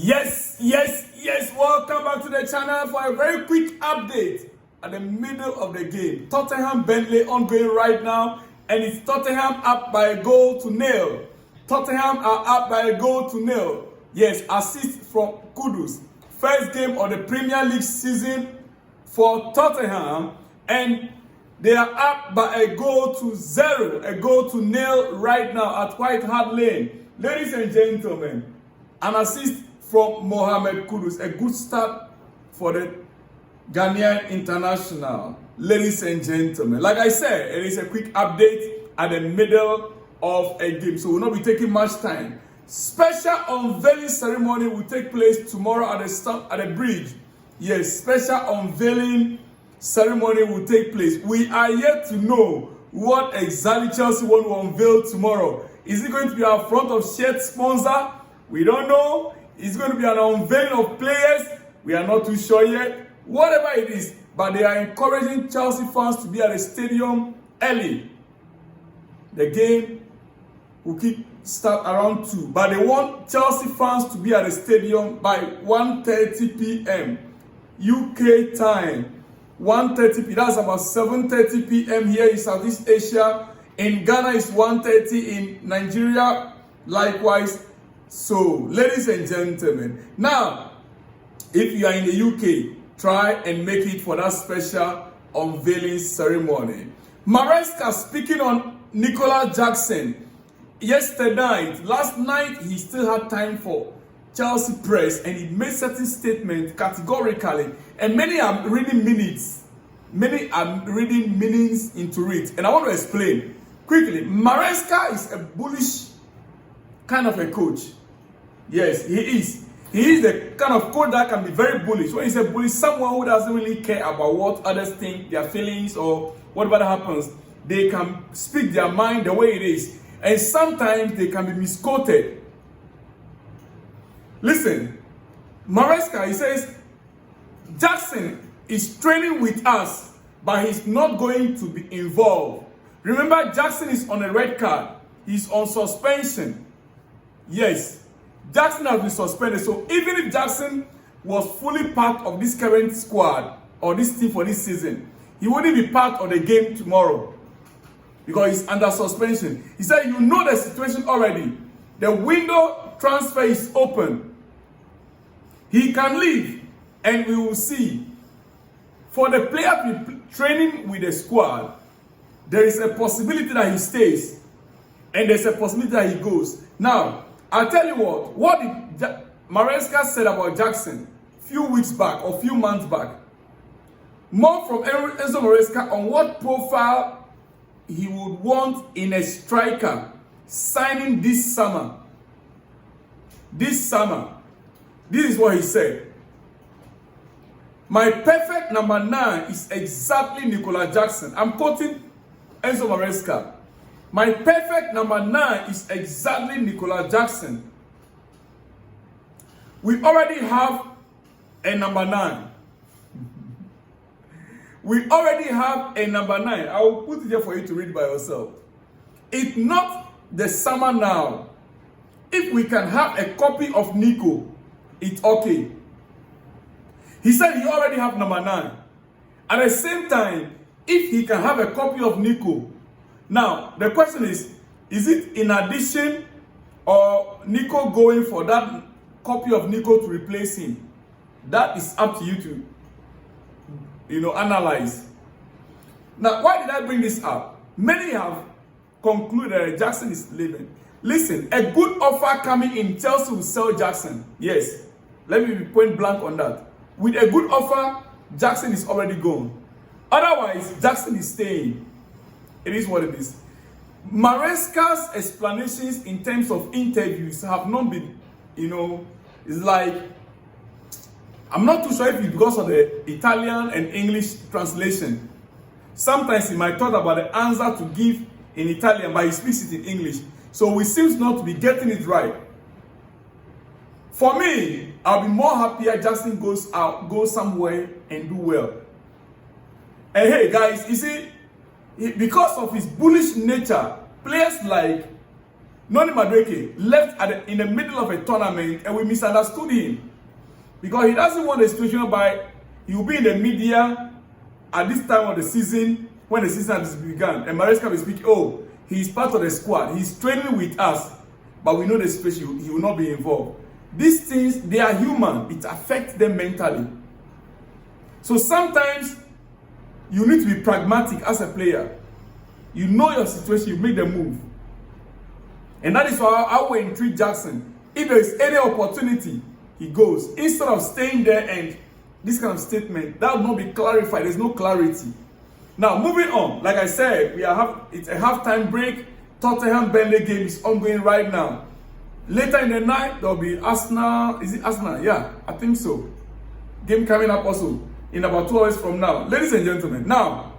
Yes. Welcome back to the channel for a very quick update at the middle of the game. Tottenham Bentley ongoing right now, and it's Tottenham up by a goal to nil. Tottenham are up by a goal to nil. Yes, assist from Kudus. First game of the Premier League season for Tottenham, and they are up by a goal to 0, a goal to nil right now at White Hart Lane. Ladies and gentlemen, an assist from Mohamed Kudus, a good start for the Ghanaian international. Ladies and gentlemen, like I said, it is a quick update at the middle of a game, so we'll not be taking much time. Special unveiling ceremony will take place tomorrow at the bridge. Yes, special unveiling ceremony will take place. We are yet to know what exactly Chelsea want to unveil tomorrow. Is it going to be our front of shirt sponsor? We don't know. It's going to be an unveiling of players. We are not too sure yet. Whatever it is, but they are encouraging Chelsea fans to be at the stadium early. The game will start around 2, but they want Chelsea fans to be at the stadium by 1:30 p.m. UK time. 1:30 p.m. That's about 7:30 p.m. here in Southeast Asia. In Ghana, it's 1:30 in Nigeria. Likewise. So, ladies and gentlemen, now, if you are in the UK, try and make it for that special unveiling ceremony. MARESCA speaking on Nicolas Jackson last night, he still had time for Chelsea press, and he made certain statements categorically, and many are reading minutes. Many are reading meanings into it, and I want to explain quickly. MARESCA is a bullish kind of a coach. Yes, he is. He is the kind of coach that can be very bullish. When he says bullish, someone who doesn't really care about what others think, their feelings, or whatever happens. They can speak their mind the way it is. And sometimes they can be misquoted. Listen, MARESCA, he says, Jackson is training with us, but he's not going to be involved. Remember, Jackson is on a red card. He's on suspension. Yes, Jackson has been suspended. So even if Jackson was fully part of this current squad or this team for this season, he wouldn't be part of the game tomorrow because he's under suspension. He said, you know the situation already. The window transfer is open. He can leave, and we will see. For the player to be training with the squad, there is a possibility that he stays, and there's a possibility that he goes. Now, I'll tell you what did MARESCA said about Jackson a few weeks back or a few months back. More from Enzo MARESCA on what profile he would want in a striker signing this summer. This summer. This is what he said. My perfect number 9 is exactly Nicolas Jackson. I'm quoting Enzo MARESCA. My perfect number 9 is exactly Nicolas Jackson. We already have a number 9. We already have a number 9. I will put it here for you to read by yourself. It's not the summer now. If we can have a copy of Nico, it's okay. He said he already have number 9. At the same time, if he can have a copy of Nico, now the question is it in addition or Nico going for that copy of Nico to replace him? That is up to you to analyze. Now, why did I bring this up? Many have concluded that Jackson is leaving. Listen, a good offer coming in, Chelsea will sell Jackson. Yes, let me be point blank on that. With a good offer, Jackson is already gone. Otherwise, Jackson is staying. It is what it is. MARESCA's explanations in terms of interviews have not been, it's like, I'm not too sure if it's because of the Italian and English translation. Sometimes he might talk about the answer to give in Italian, but he speaks it in English. So we seem not to be getting it right. For me, I'll be more happier Jackson goes somewhere and do well. And hey guys, you see, because of his bullish nature, players like Noni Madueke left in the middle of a tournament and we misunderstood him because he doesn't want a situation whereby he will be in the media at this time of the season when the season has begun and MARESCA will speak, oh, he's part of the squad, he's training with us, but we know the situation, he will not be involved. These things, they are human, it affects them mentally. So sometimes you need to be pragmatic as a player. You know your situation, you make the move. And that is why I will entreat Jackson. If there is any opportunity, he goes. Instead of staying there and this kind of statement, that will not be clarified. There's no clarity. Now, moving on. Like I said, it's a halftime break. Tottenham-Burnley game is ongoing right now. Later in the night, there will be Arsenal. Is it Arsenal? Yeah, I think so. Game coming up also in about 2 hours from now. Ladies and gentlemen, now,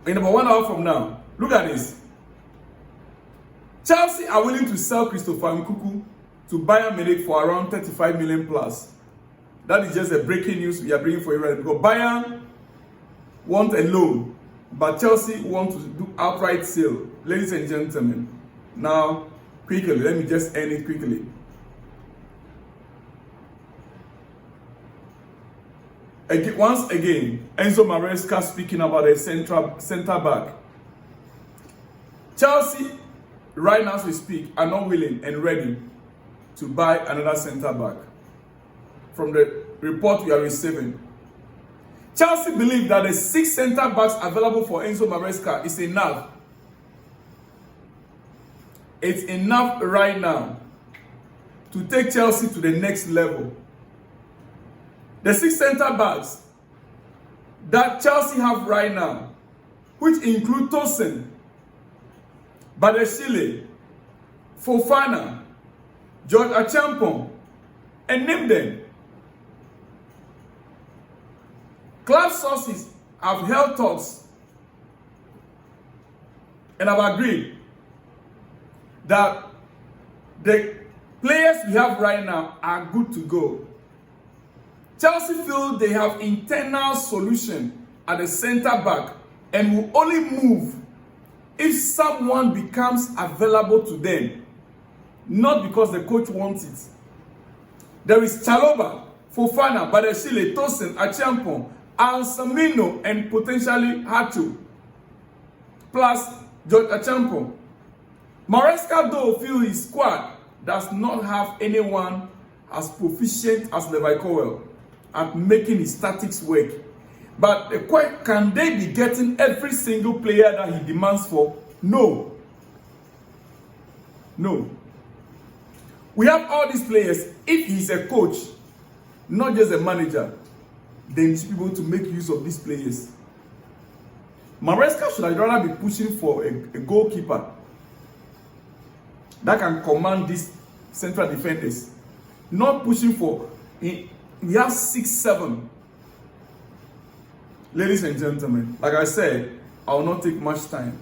in about 1 hour from now, look at this. Chelsea are willing to sell Christopher Nkunku to Bayern Munich for around 35 million plus. That is just a breaking news we are bringing for you right now. Because Bayern want a loan, but Chelsea want to do outright sale. Ladies and gentlemen, now, quickly, let me just end it quickly. Once again, Enzo MARESCA speaking about a center back. Chelsea, right now as we speak, are not willing and ready to buy another center back. From the report we are receiving, Chelsea believe that the 6 center backs available for Enzo MARESCA is enough. It's enough right now to take Chelsea to the next level. The 6 center backs that Chelsea have right now, which include Tosin, Badeshile, Fofana, George Achampong, and name them. Club sources have held talks and have agreed that the players we have right now are good to go. Chelsea feel they have internal solution at the center back and will only move if someone becomes available to them, not because the coach wants it. There is Chalobah, Fofana, Badeshile, Tosin, Achampong, Ansamino, and potentially Hachu, plus George Achampong. MARESCA though feel his squad does not have anyone as proficient as Levi Colwill at making his tactics work. But the question, can they be getting every single player that he demands for? No. No. We have all these players. If he's a coach, not just a manager, then he should be able to make use of these players. MARESCA should rather be pushing for a goalkeeper that can command these central defenders. Not pushing for... We have 6, 7. Ladies and gentlemen, like I said, I will not take much time.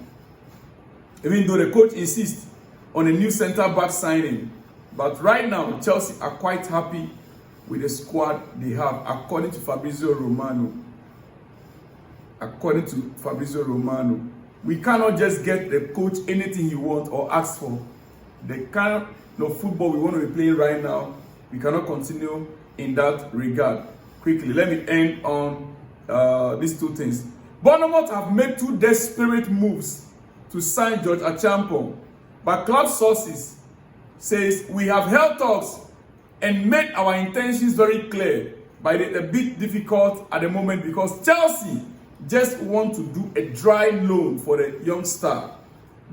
Even though the coach insists on a new center back signing. But right now, Chelsea are quite happy with the squad they have, according to Fabrizio Romano. According to Fabrizio Romano. We cannot just get the coach anything he wants or ask for. The kind of football we want to be playing right now, we cannot continue in that regard. Quickly, let me end on these 2 things. Bournemouth have made 2 desperate moves to sign George Achampong, but club sources says we have held talks and made our intentions very clear, but it's a bit difficult at the moment because Chelsea just want to do a dry loan for the young star.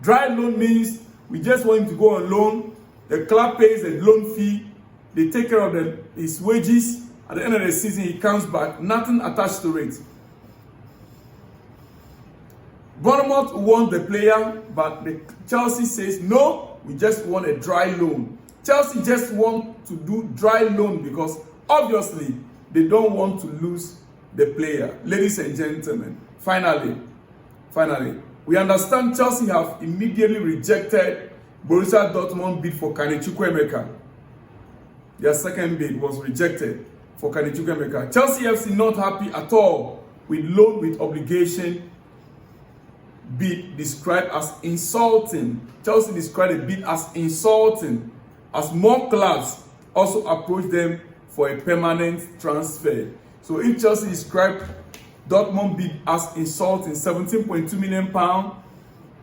Dry loan means we just want him to go on loan, the club pays the loan fee, they take care of his wages. At the end of the season, he comes back, nothing attached to it. Bournemouth want the player, but Chelsea says, no, we just want a dry loan. Chelsea just want to do dry loan because obviously they don't want to lose the player. Ladies and gentlemen, finally, we understand Chelsea have immediately rejected Borussia Dortmund bid for Kane Chukwuemeka. Their second bid was rejected for Kane Chukwuemeka. Chelsea FC not happy at all with loan with obligation bid described as insulting. Chelsea described the bid as insulting, as more clubs also approached them for a permanent transfer. So if Chelsea described Dortmund bid as insulting, 17.2 million pound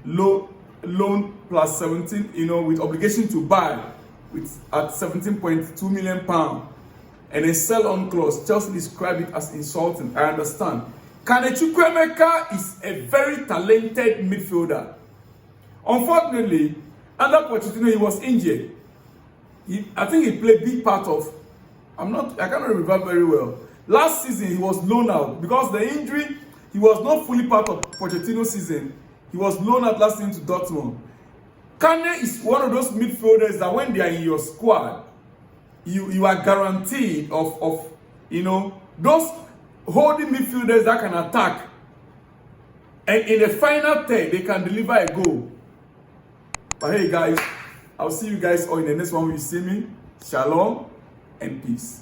loan plus 17, with obligation to buy at 17.2 million pound, and a sell-on clause, Chelsea described it as insulting. I understand. Chukwuemeka is a very talented midfielder. Unfortunately, under Pochettino, he was injured. I think he played big part of. I cannot remember very well. Last season, he was loaned out because the injury. He was not fully part of Pochettino's season. He was loaned out last season to Dortmund. Kane is one of those midfielders that when they are in your squad, you are guaranteed of those holding midfielders that can attack, and in the final third they can deliver a goal. But hey guys, I'll see you guys all in the next one. When you see me, shalom and peace.